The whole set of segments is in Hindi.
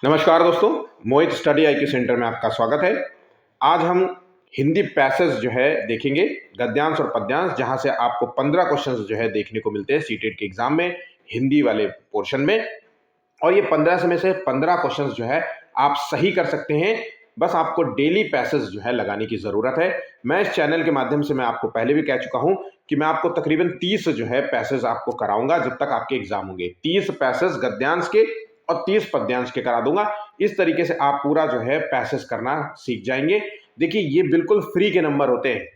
नमस्कार दोस्तों, मोहित स्टडी आईक्यू सेंटर में आपका स्वागत है। आज हम हिंदी पैसेज जो है देखेंगे, गद्यांश और पद्यांश, जहां से आपको 15 क्वेश्चंस जो है देखने को मिलते हैं सीटेट के एग्जाम में हिंदी वाले पोर्शन में। और ये 15 में से 15 क्वेश्चंस जो है आप सही कर सकते हैं। बस आपको डेली पैसेज जो है लगाने की जरूरत है। मैं इस चैनल के माध्यम से मैं आपको पहले भी कह चुका हूं कि मैं आपको तकरीबन 30 जो है पैसेज आपको कराऊंगा जब तक आपके एग्जाम होंगे। 30 पैसेज गद्यांश के और 30 पद्यांश के करा दूंगा। इस तरीके से आप पूरा जो है पैसेज करना सीख जाएंगे। देखिए, ये बिल्कुल फ्री के नंबर होते हैं।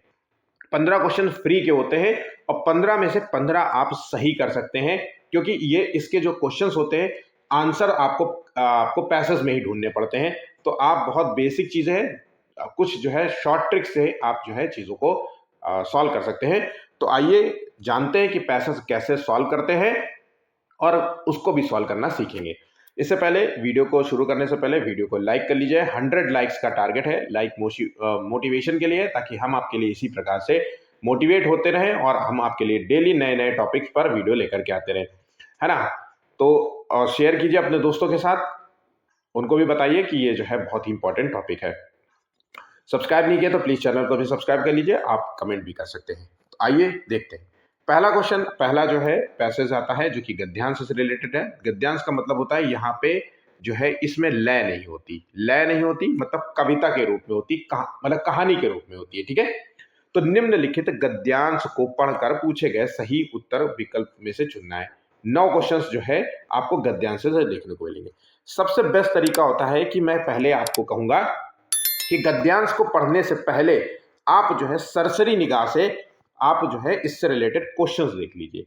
15 क्वेश्चन फ्री के होते हैं और 15 में से 15 आप सही कर सकते हैं, क्योंकि ये इसके जो क्वेश्चंस होते हैं आंसर आपको पैसेज में ही ढूंढने पड़ते हैं। तो आप बहुत बेसिक चीजें हैं, कुछ जो है शॉर्ट ट्रिक से आप जो है चीजों को सॉल्व कर सकते हैं। तो आइए जानते हैं कि पैसेज कैसे सॉल्व करते हैं और उसको भी सॉल्व करना सीखेंगे। इससे पहले वीडियो को शुरू करने से पहले वीडियो को लाइक कर लीजिए। 100 लाइक्स का टारगेट है, लाइक मोटिवेशन के लिए, ताकि हम आपके लिए इसी प्रकार से मोटिवेट होते रहें और हम आपके लिए डेली नए नए टॉपिक्स पर वीडियो लेकर के आते रहें, है ना। तो शेयर कीजिए अपने दोस्तों के साथ, उनको भी बताइए कि ये जो है बहुत ही इंपॉर्टेंट टॉपिक है। सब्सक्राइब नहीं किया तो प्लीज चैनल को भी सब्सक्राइब कर लीजिए। आप कमेंट भी कर सकते हैं। तो आइए देखते हैं। पहला क्वेश्चन, पहला जो है पैसेज आता है जो कि गद्यांश से रिलेटेड है। गद्यांश का मतलब होता है यहाँ पे जो है इसमें लय नहीं होती। लय नहीं होती मतलब कविता के रूप में होती, मतलब कहानी के रूप में होती है, ठीक है। तो निम्नलिखित गद्यांश को पढ़कर पूछे गए सही उत्तर विकल्प में से चुनना है। 9 क्वेश्चंस जो है आपको गद्यांश से देखने को मिलेंगे। सबसे बेस्ट तरीका होता है कि मैं पहले आपको कहूंगा कि गद्यांश को पढ़ने से पहले आप जो है सरसरी निगाह से आप जो है इससे रिलेटेड क्वेश्चंस देख लीजिए।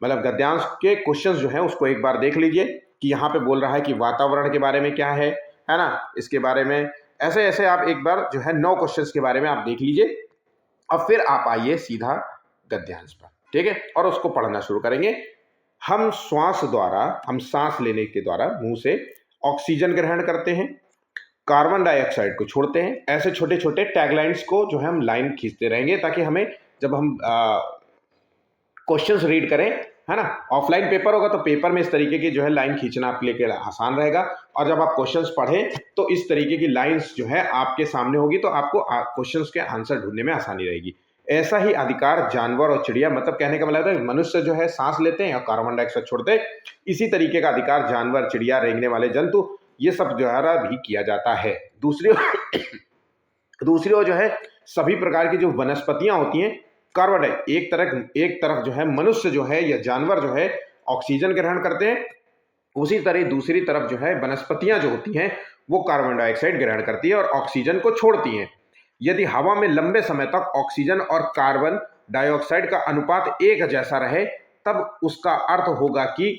मतलब गद्यांश के क्वेश्चंस जो है उसको एक बार देख लीजिए कि यहाँ पे बोल रहा है कि वातावरण के बारे में क्या है ना, इसके बारे में ऐसे ऐसे आप एक बार जो है 9 क्वेश्चंस के बारे में आप देख लीजिए और फिर आप आइए सीधा गद्यांश पर, ठीक है, और उसको पढ़ना शुरू करेंगे। हम श्वास द्वारा, हम सांस लेने के द्वारा मुंह से ऑक्सीजन ग्रहण करते हैं, कार्बन डाइऑक्साइड को छोड़ते हैं। ऐसे छोटे छोटे टैगलाइंस को जो है हम लाइन खींचते रहेंगे, ताकि हमें जब हम क्वेश्चंस रीड करें, है ना, ऑफलाइन पेपर होगा तो पेपर में इस तरीके की जो है लाइन खींचना आपके लिए आसान रहेगा। और जब आप क्वेश्चंस पढ़ें तो इस तरीके की लाइंस जो है आपके सामने होगी, तो आपको क्वेश्चंस के आंसर ढूंढने में आसानी रहेगी। ऐसा ही अधिकार जानवर और चिड़िया, मतलब कहने का मतलब है मनुष्य जो है सांस लेते हैं और कार्बन डाइऑक्साइड छोड़ते हैं, इसी तरीके का अधिकार जानवर, चिड़िया, रेंगने वाले जंतु, ये सब द्वारा भी किया जाता है। दूसरी दूसरी ओर जो है सभी प्रकार की जो वनस्पतियां होती हैं, कार्बन एक तरफ जो है मनुष्य जो है या जानवर जो है ऑक्सीजन ग्रहण करते हैं, उसी तरह दूसरी तरफ जो है वनस्पतियां जो होती हैं वो कार्बन डाइऑक्साइड ग्रहण करती है और ऑक्सीजन को छोड़ती हैं। यदि हवा में लंबे समय तक ऑक्सीजन और कार्बन डाइऑक्साइड का अनुपात एक जैसा रहे, तब उसका अर्थ होगा कि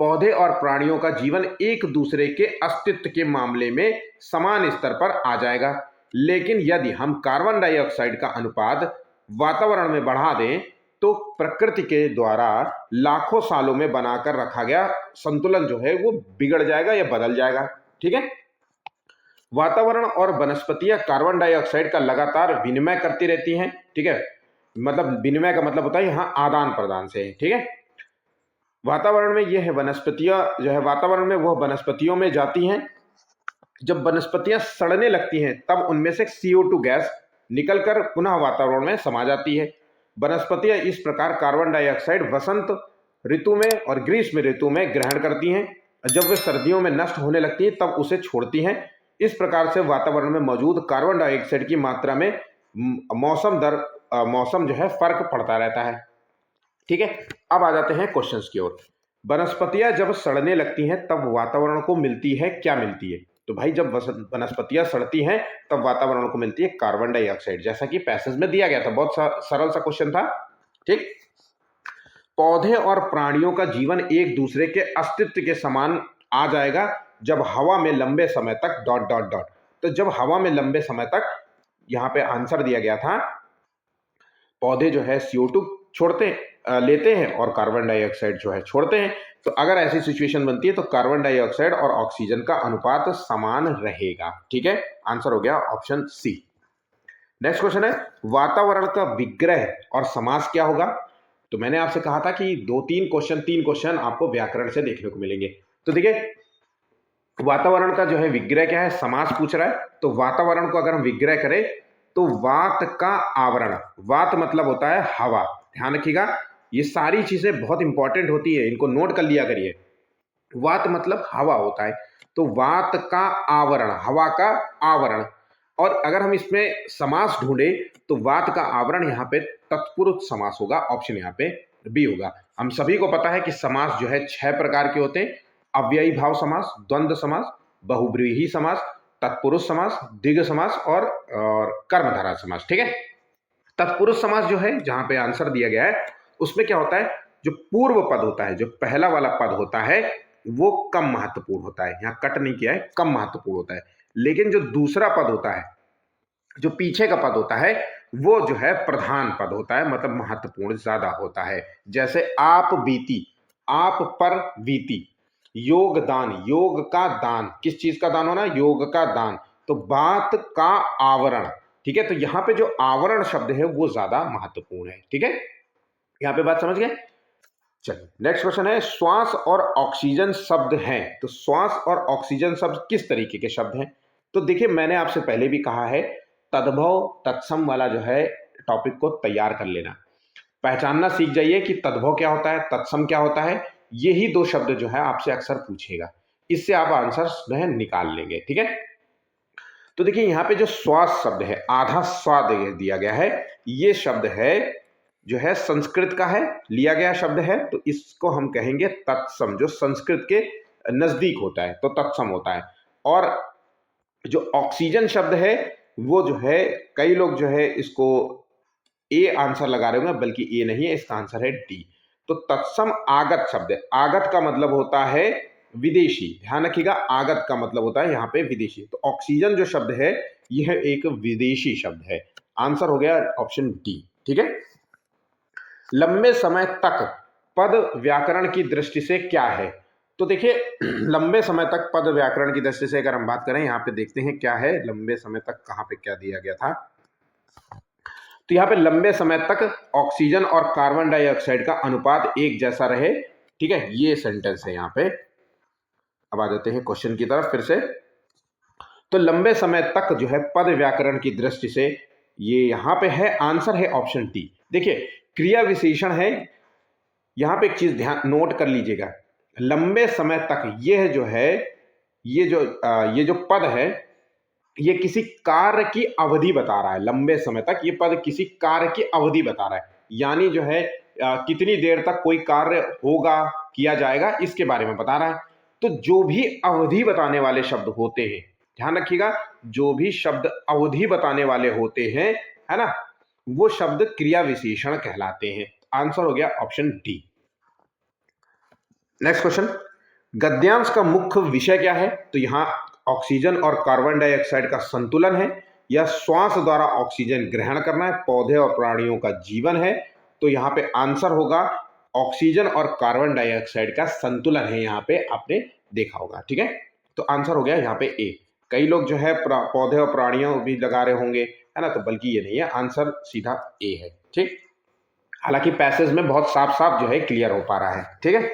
पौधे और प्राणियों का जीवन एक दूसरे के अस्तित्व के मामले में समान स्तर पर आ जाएगा। लेकिन यदि हम कार्बन डाइऑक्साइड का अनुपात वातावरण में बढ़ा दें तो प्रकृति के द्वारा लाखों सालों में बनाकर रखा गया संतुलन जो है वो बिगड़ जाएगा या बदल जाएगा, ठीक है। वातावरण और वनस्पतियां कार्बन डाइऑक्साइड का लगातार विनिमय करती रहती हैं, ठीक है। मतलब विनिमय का मतलब होता है यहाँ आदान प्रदान से, ठीक है। वातावरण में यह है वनस्पतियां जो है वातावरण में वह वनस्पतियों में जाती हैं। जब वनस्पतियां सड़ने लगती हैं तब उनमें से CO2 गैस निकलकर पुनः वातावरण में समा जाती है। वनस्पतियां इस प्रकार कार्बन डाइऑक्साइड वसंत ऋतु में और ग्रीष्म ऋतु में ग्रहण करती हैं। जब वे सर्दियों में नष्ट होने लगती हैं तब उसे छोड़ती हैं। इस प्रकार से वातावरण में मौजूद कार्बन डाइऑक्साइड की मात्रा में मौसम जो है फर्क पड़ता रहता है, ठीक है। अब आ जाते हैं क्वेश्चंस की ओर। वनस्पतियां जब सड़ने लगती हैं तब वातावरण को मिलती है क्या मिलती है? तो भाई जब वनस्पतियां सड़ती हैं तब वातावरण को मिलती है कार्बन डाइऑक्साइड, जैसा कि पैसेज में दिया गया था। बहुत सरल सा क्वेश्चन था, ठीक। पौधे और प्राणियों का जीवन एक दूसरे के अस्तित्व के समान आ जाएगा जब हवा में लंबे समय तक डॉट डॉट डॉट। तो जब हवा में लंबे समय तक, यहां पे आंसर दिया गया था, पौधे जो है CO2 लेते हैं और कार्बन डाइऑक्साइड जो है छोड़ते हैं। तो अगर ऐसी सिचुएशन बनती है तो कार्बन डाइऑक्साइड और ऑक्सीजन का अनुपात समान रहेगा, ठीक है। आंसर हो गया ऑप्शन सी। नेक्स्ट क्वेश्चन है, वातावरण का विग्रह और समास क्या होगा? तो मैंने आपसे कहा था कि तीन क्वेश्चन आपको व्याकरण से देखने को मिलेंगे। तो देखिए, वातावरण का जो है विग्रह क्या है, समास पूछ रहा है। तो वातावरण को अगर हम विग्रह करें तो वात का आवरण, वात मतलब होता है हवा, ध्यान रखिएगा ये सारी चीजें बहुत इंपॉर्टेंट होती है, इनको नोट कर लिया करिए। वात मतलब हवा होता है, तो वात का आवरण, हवा का आवरण। और अगर हम इसमें समास ढूंढे तो वात का आवरण यहाँ पे तत्पुरुष समास होगा, ऑप्शन यहाँ पे बी होगा। हम सभी को पता है कि समास जो है 6 प्रकार के होते हैं, अव्ययी भाव समास, द्वंद्व समास, बहुब्रीहि समास, तत्पुरुष समास, द्विग समास और कर्मधारय समास। ठीक है, तत्पुरुष समास जो है जहां पे आंसर दिया गया है उसमें क्या होता है, जो पूर्व पद होता है, जो पहला वाला पद होता है वो कम महत्वपूर्ण होता है, यहाँ कट नहीं किया है, कम महत्वपूर्ण होता है। लेकिन जो दूसरा पद होता है, जो पीछे का पद होता है वो जो है प्रधान पद होता है, मतलब महत्वपूर्ण ज्यादा होता है। जैसे आप बीती, आप पर बीती, योगदान, योग का दान, किस चीज का दान होना, योग का दान, तो बात का आवरण। ठीक है, तो यहां पे जो आवरण शब्द है वो ज्यादा महत्वपूर्ण है। ठीक है, यहां पे बात समझ गए। चलिए नेक्स्ट क्वेश्चन है, श्वास और ऑक्सीजन शब्द हैं, तो श्वास और ऑक्सीजन शब्द किस तरीके के शब्द हैं। तो देखिए मैंने आपसे पहले भी कहा है, तद्भव तत्सम वाला जो है टॉपिक को तैयार कर लेना, पहचानना सीख जाइए कि तद्भव क्या होता है, तत्सम क्या होता है। यही दो शब्द जो है आपसे अक्सर पूछेगा, इससे आप आंसर जो है निकाल लेंगे। ठीक है, तो देखिए यहाँ पे जो श्वास शब्द है, आधा स्वा दिया गया है, ये शब्द है जो है संस्कृत का है, लिया गया शब्द है, तो इसको हम कहेंगे तत्सम, जो संस्कृत के नजदीक होता है तो तत्सम होता है। और जो ऑक्सीजन शब्द है वो जो है, कई लोग जो है इसको ए आंसर लगा रहे होंगे, बल्कि ए नहीं है, इसका आंसर है डी। तो तत्सम आगत शब्द है, आगत का मतलब होता है विदेशी, ध्यान रखिएगा आगत का मतलब होता है यहाँ पे विदेशी। तो ऑक्सीजन जो शब्द है यह एक विदेशी शब्द है, आंसर हो गया ऑप्शन डी। ठीक है, लंबे समय तक पद व्याकरण की दृष्टि से क्या है। तो देखिए लंबे समय तक पद व्याकरण की दृष्टि से अगर हम बात करें, यहाँ पे देखते हैं क्या है, लंबे समय तक कहाँ पे क्या दिया गया था। तो यहाँ पे लंबे समय तक ऑक्सीजन और कार्बन डाइऑक्साइड का अनुपात एक जैसा रहे। ठीक है, ये सेंटेंस है यहाँ पे। अब आ जाते हैं क्वेश्चन की तरफ फिर से। तो लंबे समय तक जो है पद व्याकरण की दृष्टि से ये यहाँ पे है, आंसर है ऑप्शन डी। देखिए क्रिया विशेषण है, यहाँ पे एक चीज ध्यान नोट कर लीजिएगा, लंबे समय तक यह जो है, ये जो पद है ये किसी कार्य की अवधि बता रहा है। लंबे समय तक ये पद किसी कार्य की अवधि बता रहा है, यानी जो है कितनी देर तक कोई कार्य होगा, किया जाएगा, इसके बारे में बता रहा है। तो जो भी अवधि बताने वाले शब्द होते हैं, ध्यान रखिएगा, जो भी शब्द अवधि बताने वाले होते हैं, है ना, वो शब्द क्रिया विशेषण कहलाते हैं। आंसर हो गया ऑप्शन डी। नेक्स्ट क्वेश्चन, गद्यांश का मुख्य विषय क्या है। तो यहां ऑक्सीजन और कार्बन डाइऑक्साइड का संतुलन है, या श्वास द्वारा ऑक्सीजन ग्रहण करना है, पौधे और प्राणियों का जीवन है। तो यहाँ पे आंसर होगा ऑक्सीजन और कार्बन डाइऑक्साइड का संतुलन है, यहाँ पे आपने देखा होगा। ठीक है, तो आंसर हो गया यहाँ पे ए। कई लोग जो है पौधे और प्राणियों भी लगा रहे होंगे, है ना, तो बल्कि ये नहीं है, आंसर सीधा ए है। ठीक, हालांकि पैसेज में बहुत साफ साफ जो है क्लियर हो पा रहा है। ठीक है,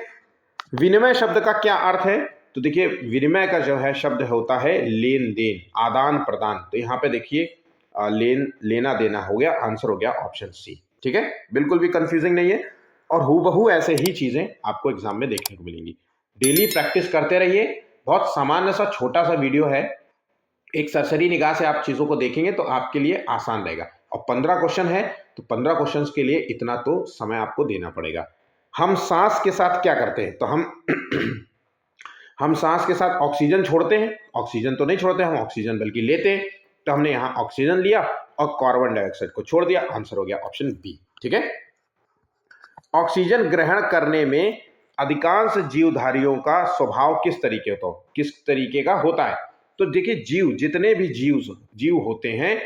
विनिमय शब्द का क्या अर्थ है। तो देखिए विनिमय का जो है शब्द होता है लेन देन, आदान प्रदान। तो यहाँ पे देखिए लेना देना हो गया, आंसर हो गया ऑप्शन सी। ठीक है, बिल्कुल भी कंफ्यूजिंग नहीं है, और हूबहू ऐसे ही चीजें आपको एग्जाम में देखने को मिलेंगी। डेली प्रैक्टिस करते रहिए, बहुत सामान्य सा छोटा सा वीडियो है, एक सरसरी निगाह से आप चीजों को देखेंगे तो आपके लिए आसान रहेगा। और 15 क्वेश्चन है, तो 15 क्वेश्चन के लिए इतना तो समय आपको देना पड़ेगा। हम सांस के साथ क्या करते हैं, तो हम सांस के साथ ऑक्सीजन छोड़ते हैं, ऑक्सीजन तो नहीं छोड़ते हम ऑक्सीजन बल्कि लेते हैं। तो हमने यहां ऑक्सीजन लिया और कार्बन डाइऑक्साइड को छोड़ दिया, आंसर हो गया ऑप्शन बी। ठीक है, ऑक्सीजन ग्रहण करने में अधिकांश जीवधारियों का स्वभाव किस तरीके का होता है। तो देखिए जीव, जितने भी जीव होते हैं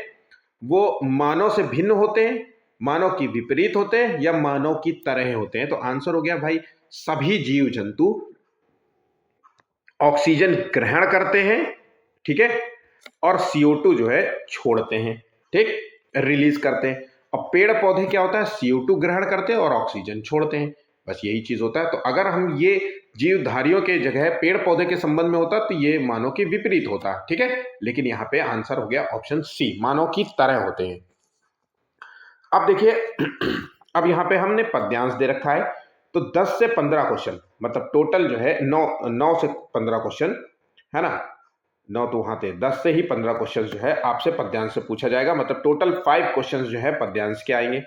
वो मानव से भिन्न होते हैं, मानव की विपरीत होते हैं, या मानव की तरह होते हैं। तो आंसर हो गया भाई सभी जीव जंतु ऑक्सीजन ग्रहण करते हैं, ठीक है, और CO2 जो है छोड़ते हैं, ठीक, रिलीज करते हैं। और पेड़ पौधे क्या होता है, CO2 ग्रहण करते हैं और ऑक्सीजन छोड़ते हैं, बस यही चीज होता है। तो अगर हम ये जीवधारियों के जगह पेड़ पौधे के संबंध में होता तो ये मानव के विपरीत होता, ठीक है। लेकिन यहाँ पे आंसर हो गया ऑप्शन सी, मानव की तरह होते हैं। अब देखिए अब यहाँ पे हमने पद्यांश दे रखा है, तो 10 से 15 क्वेश्चन, मतलब टोटल जो है 9 से 15 क्वेश्चन है ना, 9 तो वहां थे, 10 से ही 15 क्वेश्चन जो है आपसे पद्यांश से पूछा जाएगा। मतलब टोटल 5 क्वेश्चन जो है पद्यांश के आएंगे।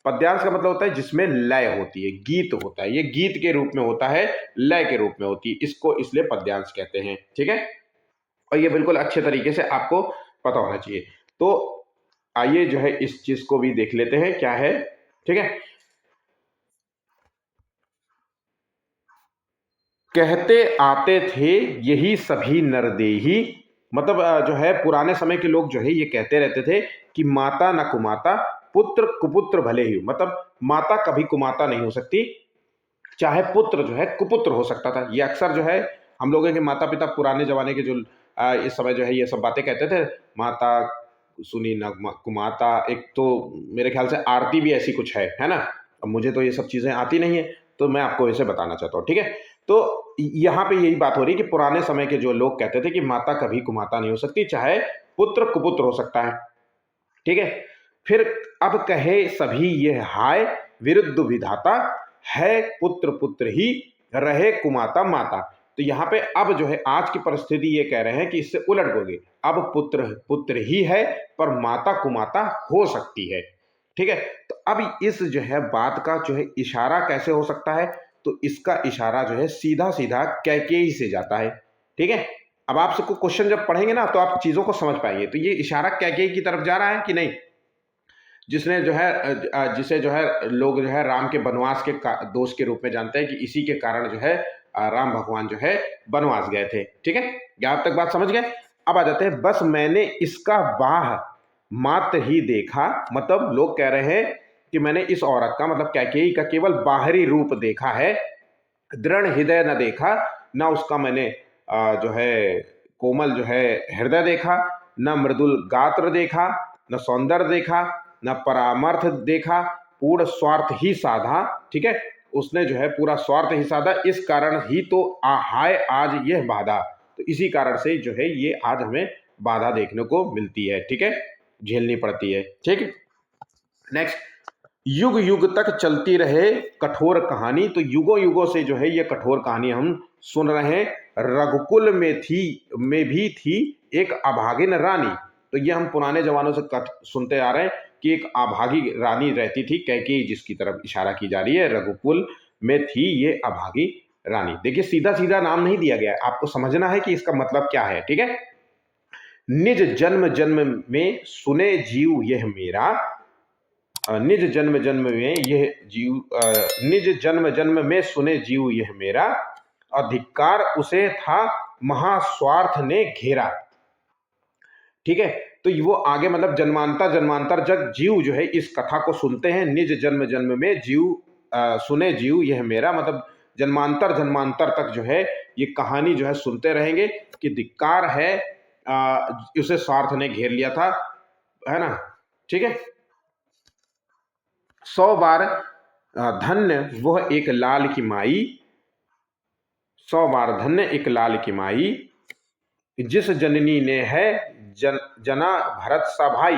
पद्यांश का मतलब होता है जिसमें लय होती है, गीत होता है, ये गीत के रूप में होता है, लय के रूप में होती है, इसको इसलिए पद्यांश कहते हैं, ठीक है। और ये बिल्कुल अच्छे तरीके से आपको पता होना चाहिए। तो आइए जो है इस चीज को भी देख लेते हैं क्या है, ठीक है। कहते आते थे यही सभी नरदेही, मतलब जो है पुराने समय के लोग जो है ये कहते रहते थे कि माता न कुमाता, पुत्र कुपुत्र भले ही हो। मतलब माता कभी कुमाता नहीं हो सकती, चाहे पुत्र जो है कुपुत्र हो सकता था। ये अक्सर जो है हम लोगों के माता पिता पुराने जमाने के जो इस समय जो है ये सब बातें कहते थे, माता सुनी न कुमाता। एक तो मेरे ख्याल से आरती भी ऐसी कुछ है ना। अब मुझे तो ये सब चीजें आती नहीं है, तो मैं आपको इसे बताना चाहता हूँ, ठीक है। तो यहाँ पे यही बात हो रही है कि पुराने समय के जो लोग कहते थे कि माता कभी कुमाता नहीं हो सकती, चाहे पुत्र कुपुत्र हो सकता है, ठीक है। फिर अब कहे सभी ये हाय, विरुद्ध विधाता है, पुत्र पुत्र ही रहे कुमाता माता। तो यहाँ पे अब जो है आज की परिस्थिति ये कह रहे हैं कि इससे उलट होगी, अब पुत्र पुत्र ही है पर माता कुमाता हो सकती है, ठीक है। तो अब इस जो है बात का जो है इशारा कैसे हो सकता है, तो इसका इशारा जो है सीधा सीधा कैकेयी से जाता है, ठीक है। अब आपसे को क्वेश्चन जब पढ़ेंगे ना तो आप चीजों को समझ पाएंगे। तो ये इशारा कैकेयी की तरफ जा रहा है कि नहीं, जिसने जो है जिसे जो है लोग जो है राम के वनवास के दोष के रूप में जानते हैं कि इसी के कारण जो है राम भगवान जो है वनवास गए थे, ठीक है। क्या आप तक बात समझ गए। अब आ जाते हैं, बस मैंने इसका बाह मात्र ही देखा। मतलब लोग कह रहे हैं कि मैंने इस औरत का, मतलब कैकेयी का केवल बाहरी रूप देखा है, दृढ़ हृदय न देखा, न उसका मैंने जो है कोमल जो है हृदय देखा, न मृदुल गात्र देखा, न सौंदर्य देखा, न परामर्थ देखा, पूर्ण स्वार्थ ही साधा, ठीक है। उसने जो है पूरा स्वार्थ ही साधा, इस कारण ही तो हाय आज यह बाधा। तो इसी कारण से जो है ये आज हमें बाधा देखने को मिलती है, ठीक है, झेलनी पड़ती है, ठीक है। नेक्स्ट, युग युग तक चलती रहे कठोर कहानी। तो युगों युगों से जो है ये कठोर कहानी हम सुन रहे हैं। रघुकुल में भी थी एक अभागिन रानी। तो ये हम पुराने जमानों से सुनते आ रहे हैं कि एक अभागी रानी रहती थी, कैकेयी, जिसकी तरफ इशारा की जा रही है। रघुकुल में थी ये अभागी रानी। देखिए सीधा सीधा नाम नहीं दिया गया है, आपको समझना है कि इसका मतलब क्या है, ठीक है। निज जन्म जन्म में सुने जीव यह मेरा, निज जन्म जन्म में यह जीव, निज जन्म जन्म में सुने जीव यह मेरा, अधिकार उसे था महास्वार्थ ने घेरा, ठीक है। तो वो आगे मतलब जन्मांतर जन्मांतर जग जीव जो है इस कथा को सुनते हैं। निज जन्म जन्म में जीव सुने जीव यह मेरा, मतलब जन्मांतर जन्मांतर तक जो है ये कहानी जो है सुनते रहेंगे कि धिक्कार है, उसे स्वार्थ ने घेर लिया था, है ना, ठीक है। 100 बार धन्य वह एक लाल की माई, 100 बार धन्य एक लाल की माई, जिस जननी ने है जना भरत सा भाई,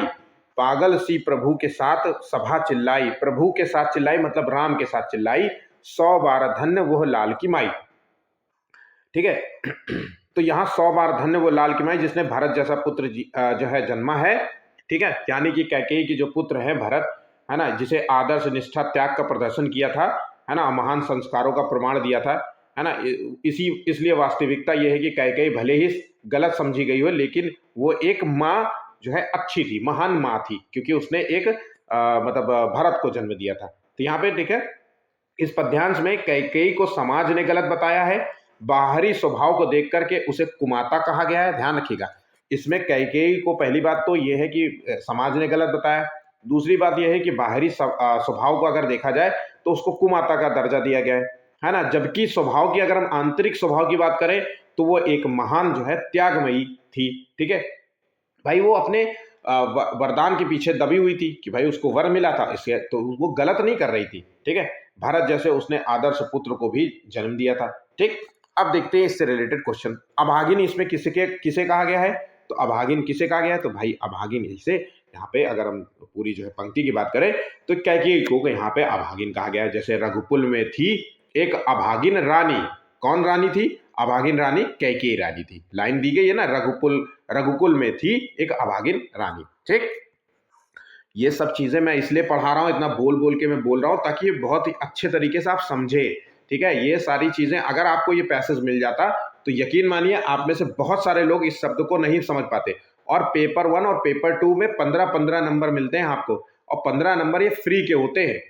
पागल सी प्रभु के साथ सभा चिल्लाई। प्रभु के साथ चिल्लाई मतलब राम के साथ चिल्लाई, 100 बार धन्य वह लाल की माई, ठीक है। तो यहाँ 100 बार धन्य वो लाल की माई जिसने भरत जैसा पुत्र जो है जन्मा है, ठीक है। यानी कि कैकेयी की जो पुत्र है भरत, है ना, जिसे आदर्श निष्ठा त्याग का प्रदर्शन किया था, है ना, महान संस्कारों का प्रमाण दिया था, है ना। इसलिए वास्तविकता यह है कि कैकेयी भले ही गलत समझी गई हो, लेकिन वो एक माँ जो है अच्छी थी, महान माँ थी, क्योंकि उसने एक मतलब भरत को जन्म दिया था। तो यहाँ पे देखिए इस पद्यांश में कैकेयी को समाज ने गलत बताया है, बाहरी स्वभाव को देख करके उसे कुमाता कहा गया है। ध्यान रखिएगा, इसमें कैकेयी को पहली बात तो यह है कि समाज ने गलत बताया, दूसरी बात यह है कि बाहरी स्वभाव को अगर देखा जाए तो उसको कुमाता का दर्जा दिया गया है ना। जबकि स्वभाव की अगर हम आंतरिक स्वभाव की बात करें तो वो एक महान जो है त्यागमयी थी, ठीक है भाई। वो अपने वरदान के पीछे दबी हुई थी कि भाई उसको वर मिला था, इसलिए तो वो गलत नहीं कर रही थी। ठीक है, भरत जैसे उसने आदर्श पुत्र को भी जन्म दिया था। ठीक, अब देखते हैं इससे रिलेटेड क्वेश्चन। अभागिन इसमें किसे कहा गया है? तो अभागिन किसे कहा गया है? तो भाई अभागिन इसे यहाँ पे अगर हम पूरी जो है पंक्ति की बात करें तो कैकेयी को यहाँ पे अभागिन कहा गया है। जैसे रघुकुल में थी एक अभागिन रानी। कौन रानी थी? अभागिन रानी कैकेयी रानी थी। लाइन दी गई है ना, रघुकुल में थी एक अभागिन रानी। ठीक, ये सब चीजें मैं इसलिए पढ़ा रहा हूं, इतना बोल बोल के मैं बोल रहा हूं ताकि ये बहुत ही अच्छे तरीके से आप समझे। ठीक है, ये सारी चीजें अगर आपको ये पैसेज मिल जाता तो यकीन मानिए आप में से बहुत सारे लोग इस शब्द को नहीं समझ पाते। और पेपर 1 और पेपर 2 में 15-15 नंबर मिलते हैं आपको, और 15 नंबर ये फ्री के होते हैं।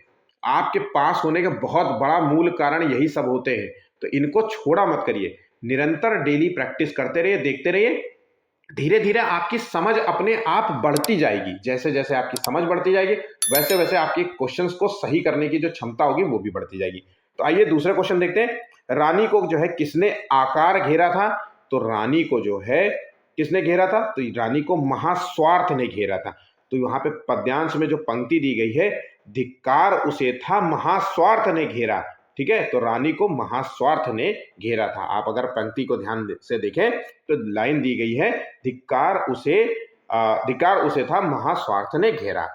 आपके पास होने का बहुत बड़ा मूल कारण यही सब होते हैं, तो इनको छोड़ा मत करिए। निरंतर डेली प्रैक्टिस करते रहिए, देखते रहिए, धीरे धीरे आपकी समझ अपने आप बढ़ती जाएगी। जैसे जैसे आपकी समझ बढ़ती जाएगी वैसे वैसे आपकी क्वेश्चंस को सही करने की जो क्षमता होगी वो भी बढ़ती जाएगी। तो आइए दूसरे क्वेश्चन देखते हैं। रानी को जो है किसने आकार घेरा था? तो रानी को जो है किसने घेरा था? तो रानी को महास्वार्थ ने घेरा था। तो यहाँ पे पद्यांश में जो पंक्ति दी गई है, धिक्कार उसे था महास्वार्थ ने घेरा। ठीक है, तो रानी को महास्वार्थ ने घेरा था। आप अगर पंक्ति को ध्यान से देखें तो लाइन दी गई है, धिक्कार उसे था महास्वार्थ ने घेरा।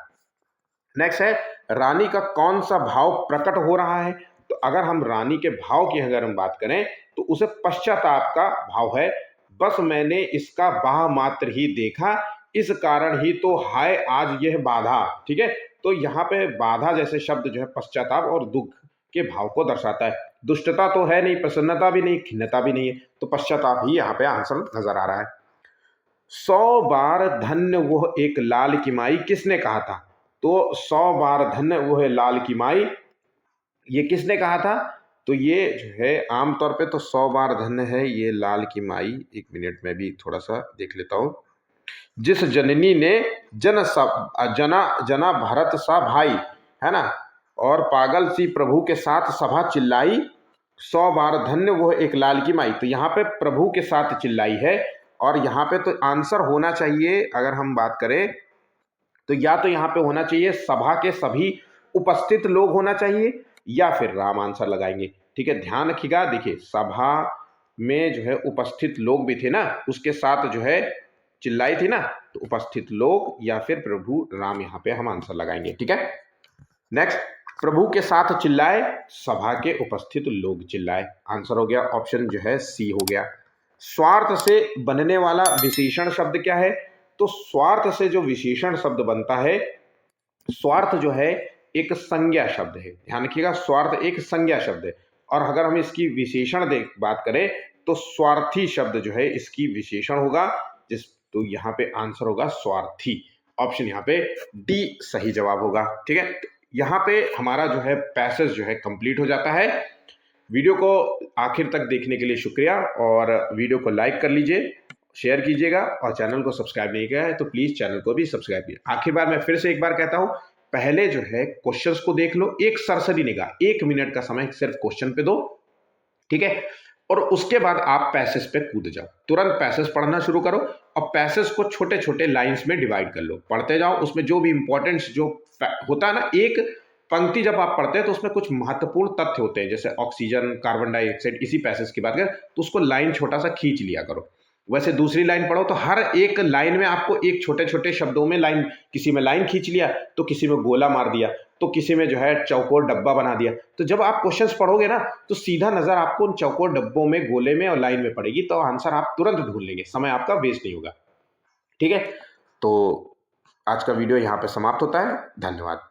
नेक्स्ट है, रानी का कौन सा भाव प्रकट हो रहा है? तो अगर हम रानी के भाव की अगर हम बात करें तो उसे पश्चाताप का भाव है। बस मैंने इसका बाह मात्र ही देखा, इस कारण ही तो हाय आज यह बाधा। ठीक है, तो यहाँ पे बाधा जैसे शब्द जो है पश्चाताप और दुख के भाव को दर्शाता है। दुष्टता तो है नहीं, प्रसन्नता भी नहीं, खिन्नता भी नहीं है, तो पश्चाताप ही यहाँ पे आंसर नजर आ रहा है। 100 बार धन्य वह एक लाल की माई किसने कहा था? तो 100 बार धन्य वह लाल की माई, ये किसने कहा था? तो ये जो है आमतौर पे तो 100 बार धन्य है ये लाल की माई। एक मिनट में भी थोड़ा सा देख लेता हूं। जिस जननी ने जना भरत सा भाई, है ना, और पागल सी प्रभु के साथ सभा चिल्लाई, 100 बार धन्य वो एक लाल की माई। तो यहाँ पे प्रभु के साथ चिल्लाई है, और यहाँ पे तो आंसर होना चाहिए अगर हम बात करें तो या तो यहाँ पे होना चाहिए सभा के सभी उपस्थित लोग होना चाहिए, या फिर राम आंसर लगाएंगे। ठीक है, ध्यान रखिएगा। देखिए सभा में जो है उपस्थित लोग भी थे ना, उसके साथ जो है चिल्लाई थी ना, तो उपस्थित लोग या फिर प्रभु राम, यहाँ पे हम आंसर लगाएंगे। ठीक है, नेक्स्ट, प्रभु के साथ चिल्लाए, सभा के उपस्थित लोग चिल्लाए। आंसर हो गया ऑप्शन जो है सी हो गया। स्वार्थ से बनने वाला विशेषण शब्द क्या है? तो स्वार्थ से जो विशेषण शब्द बनता है, स्वार्थ जो है एक संज्ञा शब्द है। ध्यान रखिएगा, स्वार्थ एक संज्ञा शब्द है, और अगर हम इसकी विशेषण बात करें तो स्वार्थी शब्द जो है इसकी विशेषण होगा, तो यहाँ पे आंसर होगा स्वार्थी। ऑप्शन यहाँ पे डी सही जवाब होगा। ठीक है, यहाँ पे हमारा जो है पैसेज जो है कंप्लीट हो जाता है। वीडियो को आखिर तक देखने के लिए शुक्रिया, और वीडियो को लाइक कर लीजिए, शेयर कीजिएगा, और चैनल को सब्सक्राइब नहीं किया है तो प्लीज चैनल को भी सब्सक्राइब कीजिए। आखिर बार मैं फिर से एक बार कहता हूं, पहले जो है क्वेश्चंस को देख लो, एक सरसरी निगाह, 1 मिनट का समय सिर्फ क्वेश्चन पे दो। ठीक है, और उसके बाद आप पैसेज पे कूद जाओ, तुरंत पैसेज पढ़ना शुरू करो, और पैसेज को छोटे छोटे लाइंस में डिवाइड कर लो, पढ़ते जाओ। उसमें जो भी इंपॉर्टेंट जो होता है ना, एक पंक्ति जब आप पढ़ते हैं तो उसमें कुछ महत्वपूर्ण तथ्य होते हैं, जैसे ऑक्सीजन, कार्बन डाइऑक्साइड, इसी पैसेज की बात करें तो उसको लाइन छोटा सा खींच लिया करो। वैसे दूसरी लाइन पढ़ो तो हर एक लाइन में आपको एक छोटे छोटे शब्दों में लाइन, किसी में लाइन खींच लिया तो किसी में गोला मार दिया, तो किसी में जो है चौकोर डब्बा बना दिया। तो जब आप क्वेश्चंस पढ़ोगे ना तो सीधा नजर आपको उन चौकोर डब्बों में, गोले में और लाइन में पड़ेगी, तो आंसर आप तुरंत ढूंढ लेंगे, समय आपका वेस्ट नहीं होगा। ठीक है, तो आज का वीडियो यहाँ पे समाप्त होता है। धन्यवाद।